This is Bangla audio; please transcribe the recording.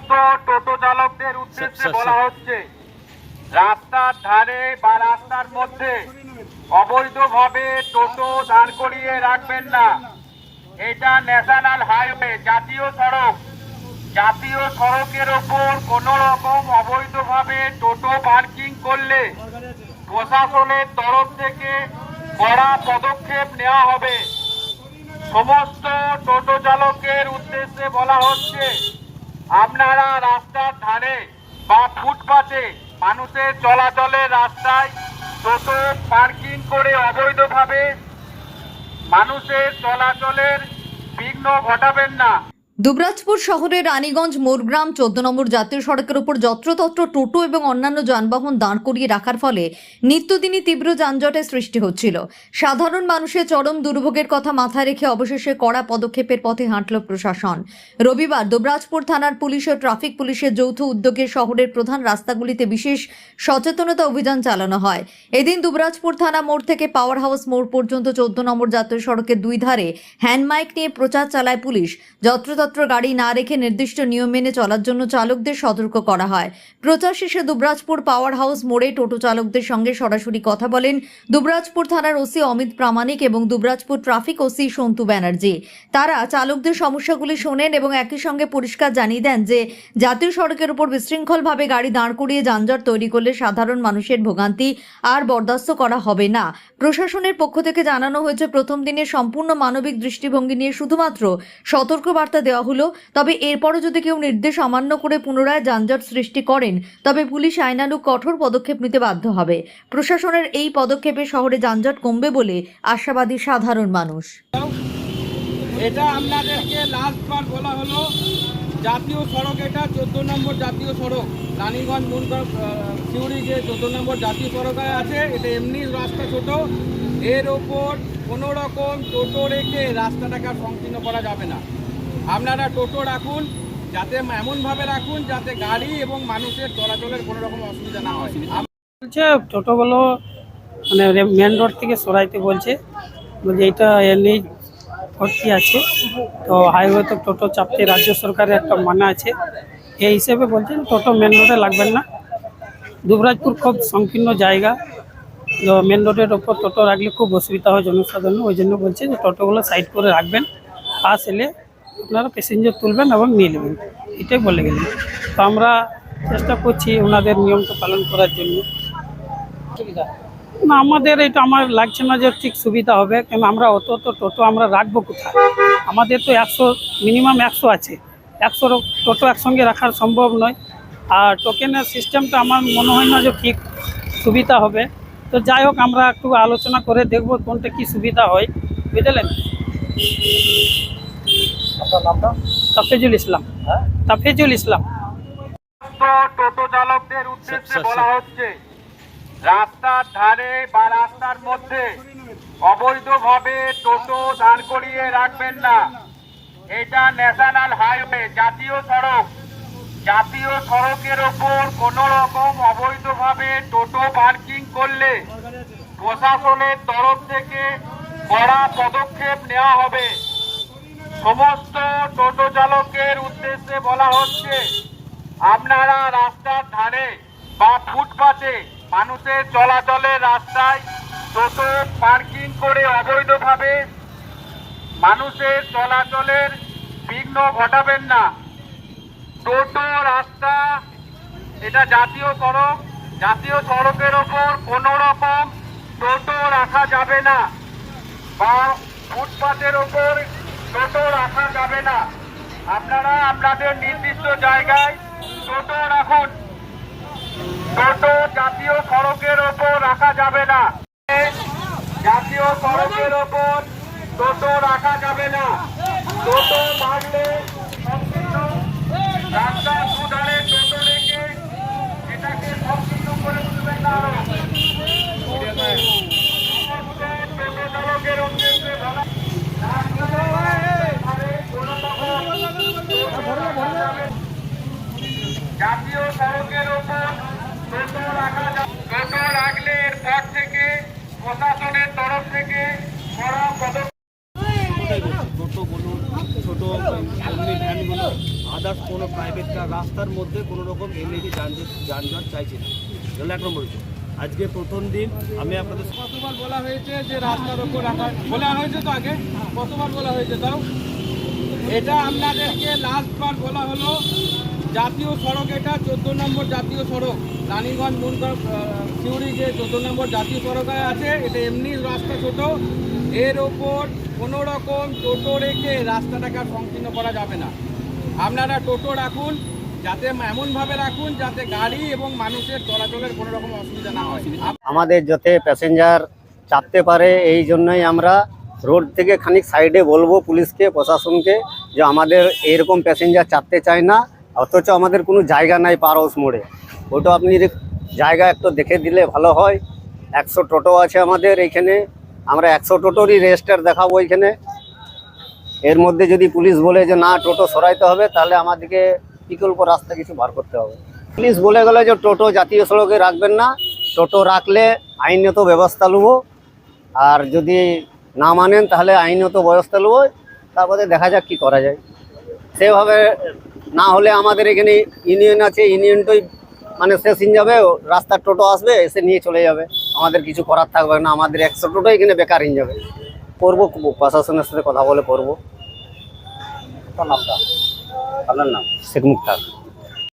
সমস্ত টোটো চালকদের উদ্দেশ্যে বলা হচ্ছে, রাস্তার ধারে বা রাস্তার মধ্যে অবৈধভাবে টোটো দাঁড় করিয়ে রাখবেন না। এটা ন্যাশনাল হাইওয়ে, জাতীয় সড়ক। জাতীয় সড়কের ওপর কোন রকম অবৈধভাবে টোটো পার্কিং করলে প্রশাসনের তরফ থেকে কড়া পদক্ষেপ নেওয়া হবে। সমস্ত টোটো চালকের উদ্দেশ্যে বলা হচ্ছে, আপনারা রাস্তার ধারে বা ফুটপাতে মানুষের চলাচলের রাস্তায় টোটো পার্কিং করে অবৈধভাবে মানুষের চলাচলের বিঘ্ন ঘটাবেন না। দুবরাজপুর শহরের রানীগঞ্জ মোরগ্রাম 14 নম্বর জাতীয় সড়কের উপর যত্রতত্র টোটো এবং অন্যান্য যানবাহন দাঁড় করিয়ে রাখার ফলে নিত্যদিনই তীব্র যানজটের সৃষ্টি হচ্ছিল। সাধারণ মানুষের চরম দুর্ভোগের কথা মাথায় রেখে অবশেষে কড়া পদক্ষেপের পথে হাঁটল প্রশাসন। রবিবার দুবরাজপুর থানার পুলিশ ও ট্রাফিক পুলিশের যৌথ উদ্যোগে শহরের প্রধান রাস্তাগুলিতে বিশেষ সচেতনতা অভিযান চালানো হয়। এদিন দুবরাজপুর থানা মোড় থেকে পাওয়ার হাউস মোড় পর্যন্ত 14 নম্বর জাতীয় সড়কের দুই ধারে হ্যান্ডমাইক নিয়ে প্রচার চালায় পুলিশ। যত্রতত্র গাড়ি না রেখে নির্দিষ্ট নিয়ম মেনে চলার জন্য চালকদের সতর্ক করা হয়। প্রচার শেষে দুবরাজপুর পাওয়ার হাউস মোড়ে টোটো চালকদের সঙ্গে সরাসরি কথা বলেন দুবরাজপুর থানার ওসি অমিত প্রামাণিক এবং দুবরাজপুর ট্রাফিক ওসি সন্তু ব্যানার্জি। তারা চালকদের সমস্যাগুলি শোনেন এবং একই সঙ্গে পরিষ্কার জানিয়ে দেন যে জাতীয় সড়কের উপর বিশৃঙ্খলভাবে গাড়ি দাঁড় করিয়ে যানজট তৈরি করলে সাধারণ মানুষের ভোগান্তি আর বরদাস্ত করা হবে না। প্রশাসনের পক্ষ থেকে জানানো হয়েছে, প্রথম দিনে সম্পূর্ণ মানবিক দৃষ্টিভঙ্গি নিয়ে শুধুমাত্র সতর্কবার্তা দেওয়া হলো। তবে এরপরও যদি কেউ নির্দেশ অমান্য করে পুনরায় যানজট সৃষ্টি করেন তবে পুলিশ আইনানুগ কঠোর পদক্ষেপ নিতে বাধ্য হবে। প্রশাসনের এই পদক্ষেপে শহরে যানজট কমবে বলে আশাবাদী সাধারণ মানুষ। এটা আপনাদেরকে লাস্টবার বলা হলো, জাতীয় সড়ক, এটা 14 নম্বর জাতীয় সড়ক, রানীগঞ্জ মুনগঞ্জ সিউড়ি যে 14 নম্বর জাতীয় সড়ক আছে, এটা এমনি রাস্তা ছোট, এর ওপর কোনো রকম টোটো রেখে রাস্তাটাকে সংকীর্ণ করা যাবে না। আপনারা টোটো রাখুন, যাতে এমনভাবে রাখুন যাতে গাড়ি এবং মানুষের চলাচলের কোনো রকম অসুবিধা না হয়। বলছে টোটোগুলো মানে মেন রোড থেকে সরাইতে বলছে, এইটা এমনি ভর্তি আছে, তো হাইওয়ে তো টোটো চাপতে রাজ্য সরকারের একটা মানা আছে, এই হিসেবে বলছে টোটো মেন রোডে লাগবেন না। দুবরাজপুর খুব সংকীর্ণ জায়গা, তো মেন রোডের ওপর টোটো রাখলে খুব অসুবিধা হয় জনসাধারণ, ওই জন্য বলছে যে টোটোগুলো সাইড করে রাখবেন, বাস এলে আপনারা প্যাসেঞ্জার তুলবেন এবং নিয়ে নেবেন, এটাই বলে গেলেন। তো আমরা চেষ্টা করছি ওনাদের নিয়মটা পালন করার জন্য। না, আমাদের এটা আমার লাগছে না যে ঠিক সুবিধা হবে, কেন আমরা অত টোটো আমরা রাখবো কোথায়? আমাদের তো 100 মিনিমাম 100 আছে, 100 টোটো একসঙ্গে রাখার সম্ভব নয়। আর টোকেনের সিস্টেমটা আমার মনে হয় না যে ঠিক সুবিধা হবে। তো যাই হোক, আমরা একটু আলোচনা করে দেখব কোনটা কি সুবিধা হয়, বুঝলেন? তাফেজুল ইসলাম। তাফেজুল ইসলাম। টোটো চালকদের উদ্দেশ্যে বলা হচ্ছে, রাস্তার ধারে বা রাস্তার মধ্যে অবৈধভাবে টোটো দাঁড় করিয়ে রাখবেন না। এটা ন্যাশনাল হাইওয়ে, জাতীয় সড়ক। জাতীয় সড়কের ওপর কোন রকম অবৈধভাবে টোটো পার্কিং করলে প্রশাসনের তরফ থেকে কড়া পদক্ষেপ নেওয়া হবে। সমস্ত টোটো চালকের উদ্দেশ্যে বলা হচ্ছে, আপনারা রাস্তার ধারে বা ফুটপাতে মানুষের চলাচলের রাস্তায় টোটো পার্কিং করে অবৈধভাবে মানুষের চলাচলের বিঘ্ন ঘটাবেন না। টোটো রাস্তা, এটা জাতীয় সড়ক, জাতীয় সড়কের ওপর কোনো রকম টোটো রাখা যাবে না বা ফুটপাতের ওপর টোটো রাখা যাবে না। আপনারা আপনাদের নির্দিষ্ট জায়গায় টোটো রাখুন। টোটো জাতীয় সড়কের ওপর রাখা যাবে না। জাতীয় সড়কের ওপর টোটো রাখা যাবে না। টোটো মারলে রাস্তার দুধারে টোটো রেখে এটাকে সংকীর্ণ করে তুলবেন না। টোটো চালকের উদ্দেশ্যে বলা, জাতীয় সড়কের ওপর টোটো রাখলে এরপর থেকে প্রশাসনের তরফ থেকে কড়া পদক্ষেপ। টোটো বলুন, ছোটো ভ্যানগুলো, আদার্স কোনো প্রাইভেট কার রাস্তার মধ্যে কোনো রকম এলইডি যানজট চাইছি না। এগুলো 1 নম্বর বিষয়। আজকে প্রথম দিন আমি আপনাদের কতবার বলা হয়েছে যে রাস্তার ওপর রাখা বলা হয়েছে তো আগে কতবার বলা হয়েছে তাও এটা আপনাদেরকে লাস্টবার বলা হলো জাতীয় সড়ক এটা 14 নম্বর জাতীয় সড়ক রানীগঞ্জ মুনগঞ্জ সিউড়ি যে 14 নম্বর জাতীয় সড়ক আছে এটা এমনি রাস্তা ছোট এর ওপর কোনো রকম টোটো রেখে রাস্তাটাকে আর সংকীর্ণ করা যাবে না। আপনারা টোটো রাখুন যাতে এমনভাবে রাখুন যাতে গাড়ি এবং মানুষের চলাচলের কোনো রকম অসুবিধা না হয়। আমাদের যাতে প্যাসেঞ্জার চাপতে পারে এই জন্যই আমরা রোড থেকে খানিক সাইডে বলবো পুলিশকে প্রশাসনকে যে আমাদের এরকম প্যাসেঞ্জার চাপতে চায় না, অথচ আমাদের কোনো জায়গা নাই পার হাউস মোড়ে। ওটা আপনি জায়গা একটু দেখে দিলে ভালো হয়। 100 টোটো আছে আমাদের এইখানে, আমরা 100 টোটোরই রেজিস্টার দেখাবো এইখানে। এর মধ্যে যদি পুলিশ বলে যে না টোটো সরাইতে হবে তাহলে আমাদেরকে বিকল্প রাস্তা কিছু বার করতে হবে। পুলিশ বলে গেল যে টোটো জাতীয় সড়কে রাখবেন না, টোটো রাখলে আইনত ব্যবস্থা নেব, আর যদি না মানেন তাহলে আইনত ব্যবস্থা নেব, তারপরে দেখা যাক কি করা যায়। সেভাবে না হলে আমাদের এখানে ইউনিয়ন আছে, ইউনিয়নটাই মানে শেষ হয়ে যাবে, রাস্তার টোটো আসবে এসে নিয়ে চলে যাবে, আমাদের কিছু করার থাকবে না, আমাদের 100 টোটো এখানে বেকার হয়ে যাবে। করবো, প্রশাসনের সাথে কথা বলে করবো। আপনার নাম? শেখ মুক্তার।